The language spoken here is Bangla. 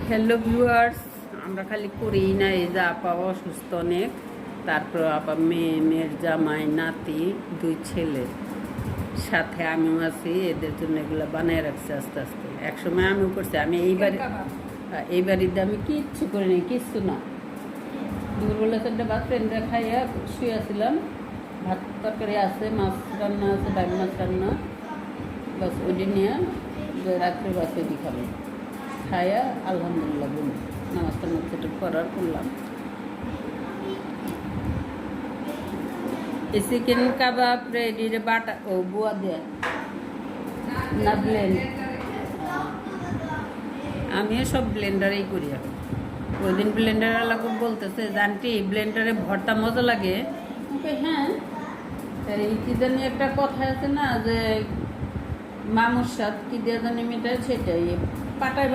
হ্যালো ভিউয়ার্স, আমরা খালি করেই না, এই যে আপা অসুস্থ অনেক, তারপর আপা মেয়ের জামাই, নাতি, 2 ছেলে, সাথে আমিও আছি। এদের জন্য এগুলো বানায় রাখছি আস্তে আস্তে। একসময় আমিও করছি। আমি এই বাড়িতে আমি কিচ্ছু করিনি, কিচ্ছু না। দুপুরবেলা 4টা ভাত ফ্রেন্ডরা খাইয়া শুয়েছিলাম। ভাত তরকারি আছে, মাছ রান্না আছে, ডাল মাছ রান্না, বাস ওইটা নিয়ে রাত্রে বাস ওইটি খাবো। খাইয়া আলহামদুলিল্লাহ বলি নামাজটা সেটা করার করলাম। এই চিকেন কাবাব রেডি রে, বাটা ও বুয়া দেয়া না ব্লেন্ড। আমিও সব ব্লেন্ডারেই করি এখন। ওই দিন ব্লেন্ডার লাগবে বলতেছে, জানটি ব্লেন্ডারে ভর্তা মজা লাগে। হ্যাঁ, এই কি জানি একটা কথা আছে না, যে মামুর স্বাদ কি দিয়ে জানি মেটায়, সেটাই পাটায়